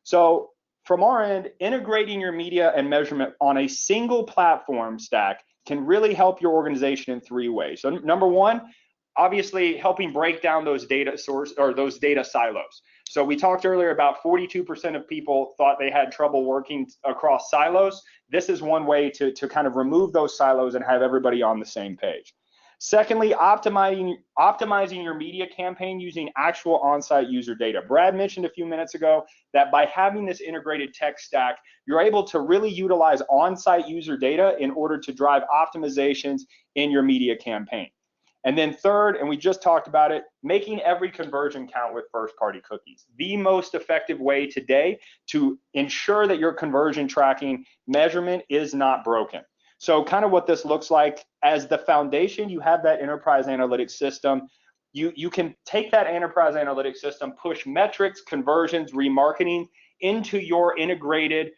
So from our end, integrating your media and measurement on a single platform stack can really help your organization in 3 ways. So number one, obviously helping break down those data source or those data silos. So we talked earlier about 42% of people thought they had trouble working across silos. This is one way to kind of remove those silos and have everybody on the same page. Secondly, optimizing your media campaign using actual on-site user data. Brad mentioned a few minutes ago that by having this integrated tech stack, you're able to really utilize on-site user data in order to drive optimizations in your media campaign. And then third, and we just talked about it, making every conversion count with first-party cookies. The most effective way today to ensure that your conversion tracking measurement is not broken. So kind of what this looks like, as the foundation, you have that enterprise analytics system. You can take that enterprise analytics system, push metrics, conversions, remarketing into your integrated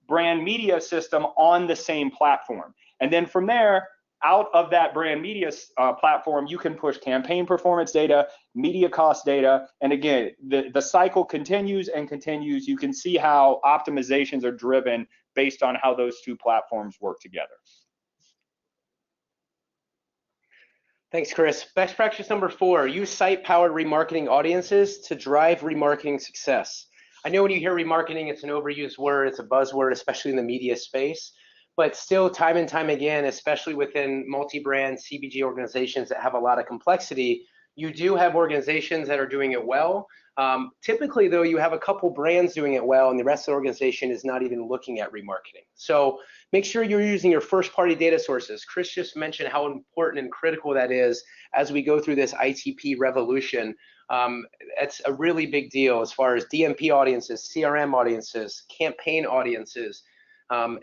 brand media system on the same platform. And then from there, out of that brand media platform, you can push campaign performance data, media cost data, and again, the cycle continues and continues. You can see how optimizations are driven based on how those two platforms work together. Thanks, Chris. Best practice number 4, use site-powered remarketing audiences to drive remarketing success. I know when you hear remarketing, it's an overused word, it's a buzzword, especially in the media space. But still, time and time again, especially within multi-brand CPG organizations that have a lot of complexity, you do have organizations that are doing it well. Typically, though, you have a couple brands doing it well, and the rest of the organization is not even looking at remarketing. So make sure you're using your first-party data sources. Chris just mentioned how important and critical that is as we go through this ITP revolution. It's a really big deal as far as DMP audiences, CRM audiences, campaign audiences.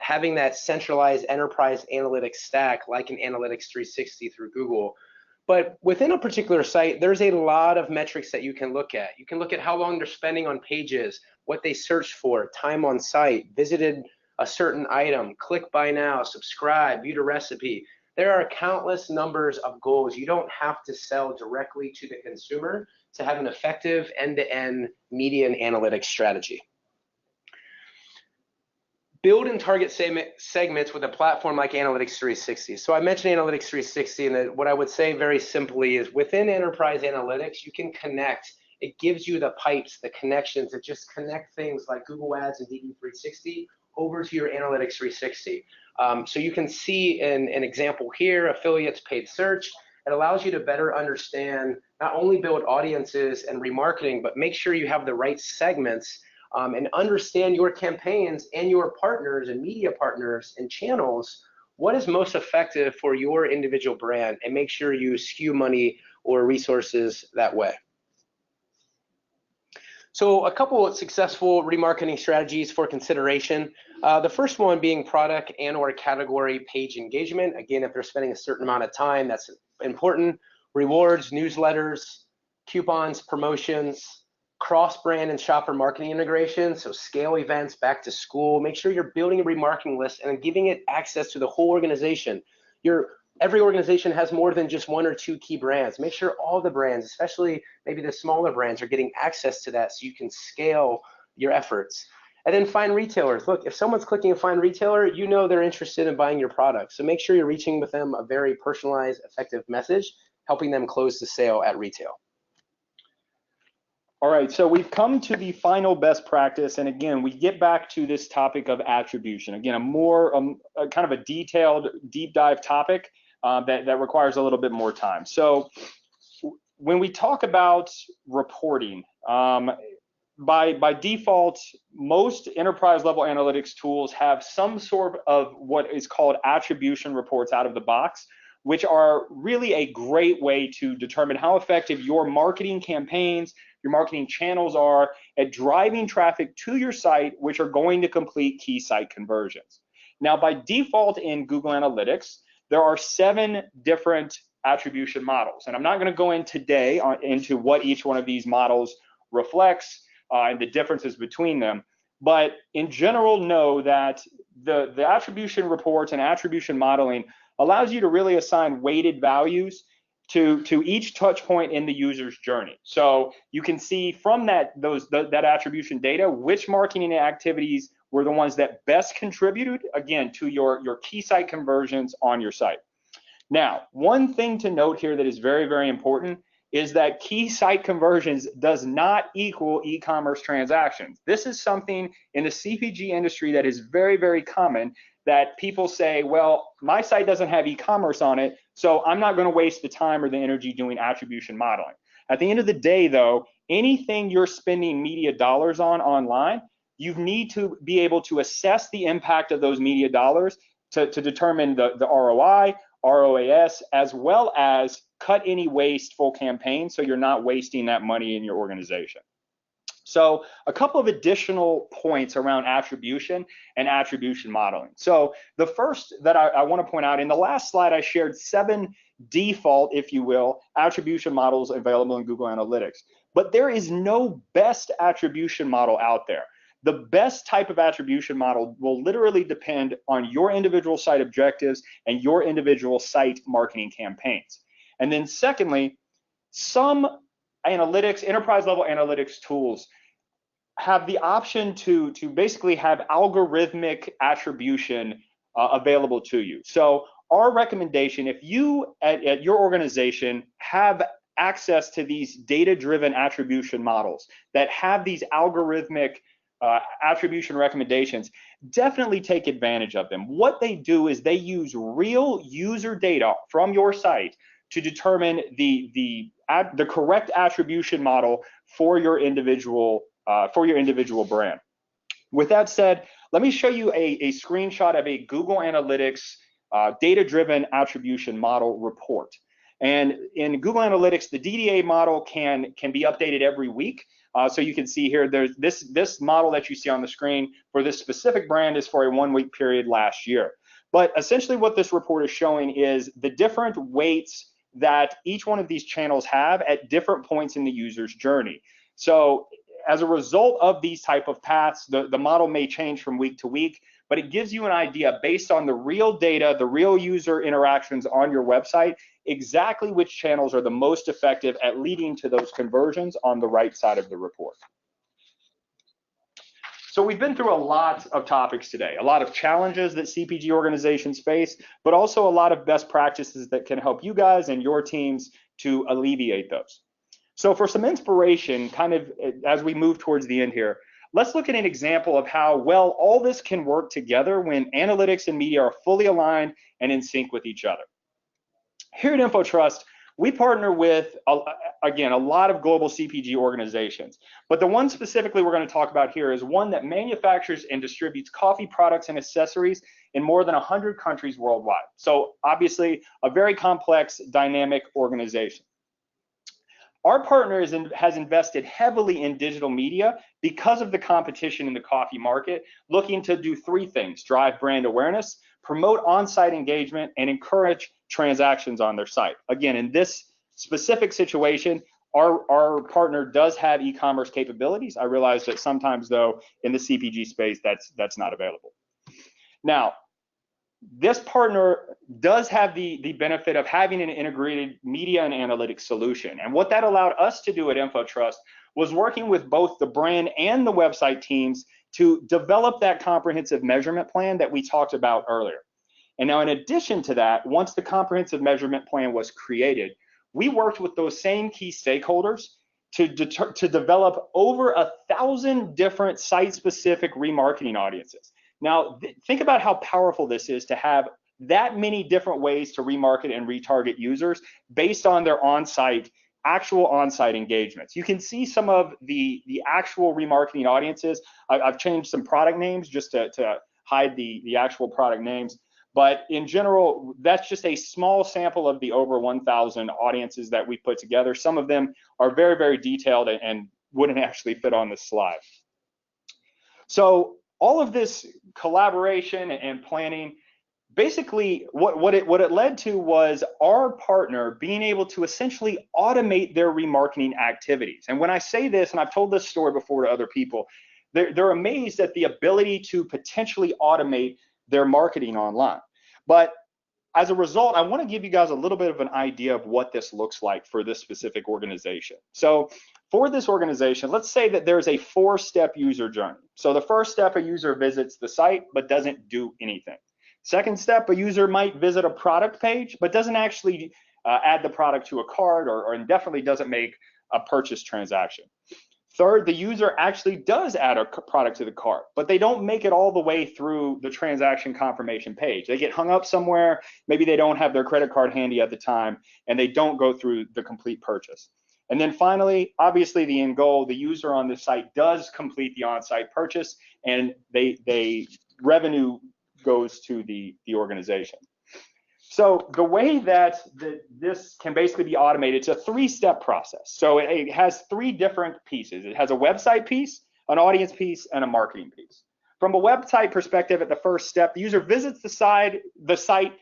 Having that centralized enterprise analytics stack like an Analytics 360 through Google. But within a particular site, there's a lot of metrics that you can look at. You can look at how long they're spending on pages, what they searched for, time on site, visited a certain item, click buy now, subscribe, viewed a recipe. There are countless numbers of goals. You don't have to sell directly to the consumer to have an effective end-to-end media and analytics strategy. Build and target segments with a platform like Analytics 360. So I mentioned Analytics 360, and what I would say very simply is within enterprise analytics, you can connect. It gives you the pipes, the connections that just connect things like Google Ads and DV360 over to your Analytics 360. So you can see an example here, affiliates paid search. It allows you to better understand, not only build audiences and remarketing, but make sure you have the right segments and understand your campaigns and your partners and media partners and channels, what is most effective for your individual brand, and make sure you skew money or resources that way. So a couple of successful remarketing strategies for consideration. The first one being product and or category page engagement. Again, if they're spending a certain amount of time, that's important. Rewards, newsletters, coupons, promotions, cross-brand and shopper marketing integration, so scale events, back to school. Make sure you're building a remarketing list and giving it access to the whole organization. Every organization has more than just 1 or 2 key brands. Make sure all the brands, especially maybe the smaller brands, are getting access to that so you can scale your efforts. And then find retailers. Look, if someone's clicking a find retailer, you know they're interested in buying your product. So make sure you're reaching with them a very personalized, effective message, helping them close the sale at retail. All right, so we've come to the final best practice, and again, we get back to this topic of attribution. Again, a kind of a detailed, deep dive topic that requires a little bit more time. So when we talk about reporting, by default, most enterprise level analytics tools have some sort of what is called attribution reports out of the box, which are really a great way to determine how effective your marketing campaigns, your marketing channels are at driving traffic to your site, which are going to complete key site conversions. Now, by default in Google Analytics, there are 7 different attribution models. And I'm not going to go in today into what each one of these models reflects and the differences between them. But in general, know that the attribution reports and attribution modeling allows you to really assign weighted values to each touch point in the user's journey. So you can see from that attribution data which marketing activities were the ones that best contributed, again, to your key site conversions on your site. Now, one thing to note here that is very, very important is that key site conversions does not equal e-commerce transactions. This is something in the CPG industry that is very, very common, that people say, well, my site doesn't have e-commerce on it, so I'm not going to waste the time or the energy doing attribution modeling. At the end of the day, though, anything you're spending media dollars on online, you need to be able to assess the impact of those media dollars to determine the ROI, ROAS, as well as cut any wasteful campaigns so you're not wasting that money in your organization. So a couple of additional points around attribution and attribution modeling. So the first that I want to point out, in the last slide, I shared 7 default, if you will, attribution models available in Google Analytics. But there is no best attribution model out there. The best type of attribution model will literally depend on your individual site objectives and your individual site marketing campaigns. And then secondly, some analytics, enterprise level analytics tools have the option to basically have algorithmic attribution available to you. So our recommendation, if you at your organization have access to these data-driven attribution models that have these algorithmic attribution recommendations, definitely take advantage of them. What they do is they use real user data from your site to determine the correct attribution model for your individual brand. With that said, let me show you a screenshot of a Google Analytics data-driven attribution model report. And in Google Analytics, the DDA model can be updated every week. So you can see here, there's this model that you see on the screen for this specific brand is for a 1-week period last year. But essentially what this report is showing is the different weights that each one of these channels have at different points in the user's journey. So as a result of these type of paths, the model may change from week to week, but it gives you an idea based on the real data, the real user interactions on your website, exactly which channels are the most effective at leading to those conversions on the right side of the report. So we've been through a lot of topics today, a lot of challenges that CPG organizations face, but also a lot of best practices that can help you guys and your teams to alleviate those. So for some inspiration, kind of as we move towards the end here, let's look at an example of how well all this can work together when analytics and media are fully aligned and in sync with each other. Here at InfoTrust, we partner with, again, a lot of global CPG organizations, but the one specifically we're going to talk about here is one that manufactures and distributes coffee products and accessories in more than 100 countries worldwide. So obviously a very complex, dynamic organization. Our partner has invested heavily in digital media because of the competition in the coffee market, looking to do 3 things: drive brand awareness, promote on-site engagement, and encourage transactions on their site. Again, in this specific situation, our partner does have e-commerce capabilities. I realize that sometimes, though, in the CPG space, that's not available. Now, this partner does have the benefit of having an integrated media and analytics solution. And what that allowed us to do at InfoTrust was working with both the brand and the website teams to develop that comprehensive measurement plan that we talked about earlier. And now in addition to that, once the comprehensive measurement plan was created, we worked with those same key stakeholders to develop over 1,000 different site-specific remarketing audiences. Now, think about how powerful this is to have that many different ways to remarket and retarget users based on their actual on-site engagements. You can see some of the actual remarketing audiences. I've changed some product names just to hide the actual product names. But in general, that's just a small sample of the over 1,000 audiences that we put together. Some of them are very, very detailed and wouldn't actually fit on this slide. So all of this collaboration and planning, basically what it led to was our partner being able to essentially automate their remarketing activities. And when I say this, and I've told this story before to other people, they're amazed at the ability to potentially automate their marketing online. But as a result, I want to give you guys a little bit of an idea of what this looks like for this specific organization. So for this organization, let's say that there's a 4-step user journey. So the first step, a user visits the site but doesn't do anything. Second step, a user might visit a product page but doesn't actually add the product to a cart or definitely doesn't make a purchase transaction. Third, the user actually does add a product to the cart, but they don't make it all the way through the transaction confirmation page. They get hung up somewhere, maybe they don't have their credit card handy at the time, and they don't go through the complete purchase. And then finally, obviously the end goal, the user on the site does complete the on-site purchase, and they revenue goes to the organization. So the way that this can basically be automated, it's a 3-step process. So it has 3 different pieces. It has a website piece, an audience piece, and a marketing piece. From a website perspective, at the first step, the user visits the site,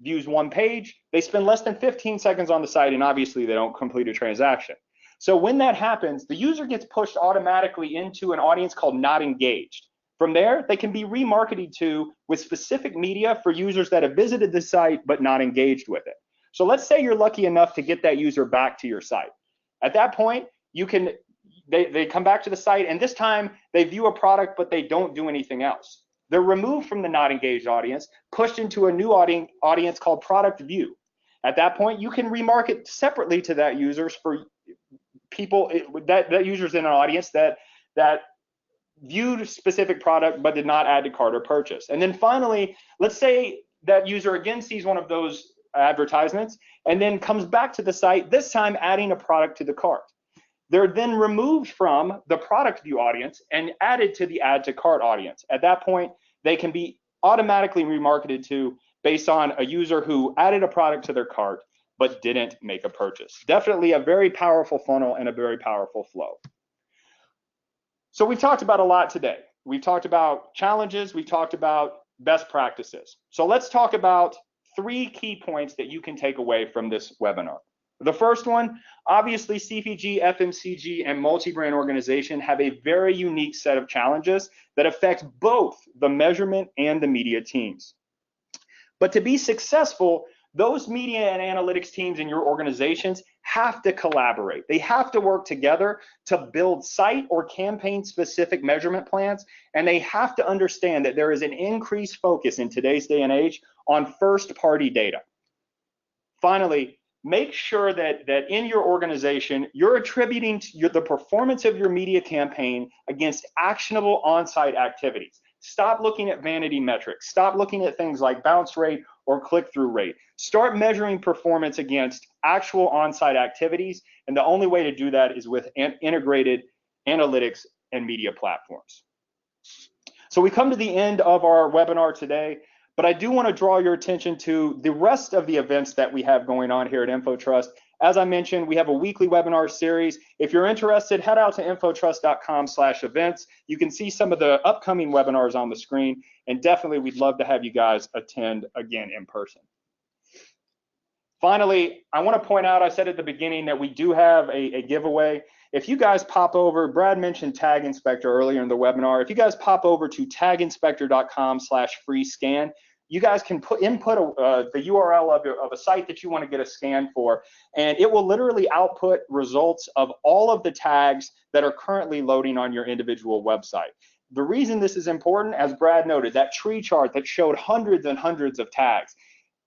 views one page, they spend less than 15 seconds on the site, and obviously they don't complete a transaction. So when that happens, the user gets pushed automatically into an audience called not engaged. From there, they can be remarketed to with specific media for users that have visited the site but not engaged with it. So let's say you're lucky enough to get that user back to your site. At that point, they come back to the site, and this time they view a product but they don't do anything else. They're removed from the not engaged audience, pushed into a new audience called product view. At that point, you can remarket separately to that users for people that users in an audience that viewed specific product but did not add to cart or purchase. And then finally, let's say that user again sees one of those advertisements and then comes back to the site, this time adding a product to the cart. They're then removed from the product view audience and added to the add to cart audience. At that point, they can be automatically remarketed to based on a user who added a product to their cart but didn't make a purchase. Definitely a very powerful funnel and a very powerful flow. So we've talked about a lot today. We've talked about challenges, we've talked about best practices. So let's talk about 3 key points that you can take away from this webinar. The first one, obviously CPG, FMCG, and multi-brand organization have a very unique set of challenges that affect both the measurement and the media teams. But to be successful, those media and analytics teams in your organizations have to collaborate. They have to work together to build site or campaign specific measurement plans, and they have to understand that there is an increased focus in today's day and age on first party data. Finally, make sure that in your organization, you're attributing the performance of your media campaign against actionable on-site activities. Stop looking at vanity metrics. Stop looking at things like bounce rate or click-through rate. Start measuring performance against actual on-site activities, and the only way to do that is with integrated analytics and media platforms. So we come to the end of our webinar today, but I do want to draw your attention to the rest of the events that we have going on here at InfoTrust. As I mentioned, we have a weekly webinar series. If you're interested, head out to infotrust.com/events. You can see some of the upcoming webinars on the screen, and definitely we'd love to have you guys attend again in person. Finally, I want to point out, I said at the beginning that we do have a giveaway. If you guys pop over, Brad mentioned Tag Inspector earlier in the webinar. If you guys pop over to taginspector.com/free scan, you guys can input the URL of a site that you want to get a scan for, and it will literally output results of all of the tags that are currently loading on your individual website. The reason this is important, as Brad noted, that tree chart that showed hundreds and hundreds of tags,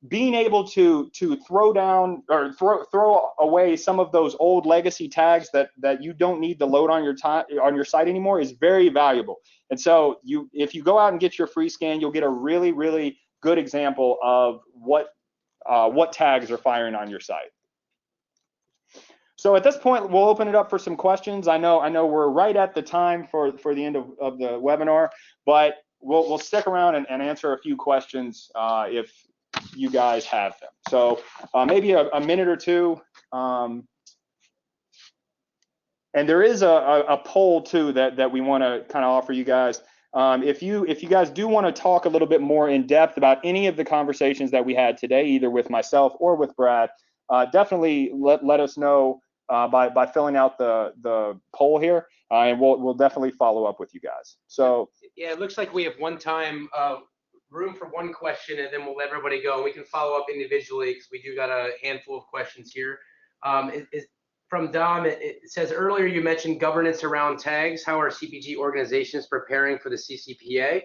being able to throw down or throw away some of those old legacy tags that you don't need to load on your site anymore is very valuable. And so if you go out and get your free scan, you'll get a really, really good example of what tags are firing on your site. So at this point, we'll open it up for some questions. I know we're right at the time for the end of the webinar, but we'll stick around and answer a few questions if you guys have them. So maybe a minute or two. And there is a poll too that we want to kind of offer you guys. If you guys do want to talk a little bit more in depth about any of the conversations that we had today, either with myself or with Brad, definitely let us know by filling out the poll here, and we'll definitely follow up with you guys. So yeah, it looks like we have room for one question, and then we'll let everybody go. We can follow up individually because we do got a handful of questions here. From Dom, it says, earlier you mentioned governance around tags. How are CPG organizations preparing for the CCPA?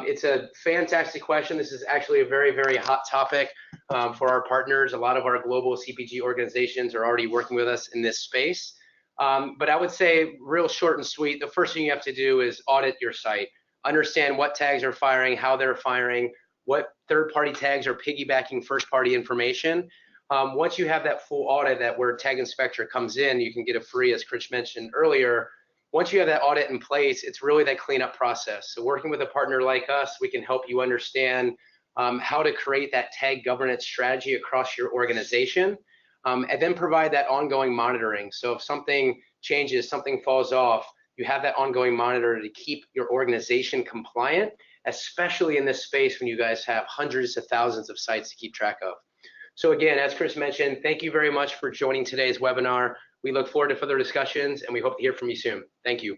It's a fantastic question. This is actually a very, very hot topic for our partners. A lot of our global CPG organizations are already working with us in this space. But I would say real short and sweet, the first thing you have to do is audit your site. Understand what tags are firing, how they're firing, what third-party tags are piggybacking first-party information. Once you have that full audit where Tag Inspector comes in, you can get it free, as Chris mentioned earlier. Once you have that audit in place, it's really that cleanup process. So working with a partner like us, we can help you understand how to create that tag governance strategy across your organization, and then provide that ongoing monitoring. So if something changes, something falls off, you have that ongoing monitor to keep your organization compliant, especially in this space when you guys have hundreds of thousands of sites to keep track of. So again, as Chris mentioned, thank you very much for joining today's webinar. We look forward to further discussions, and we hope to hear from you soon. Thank you.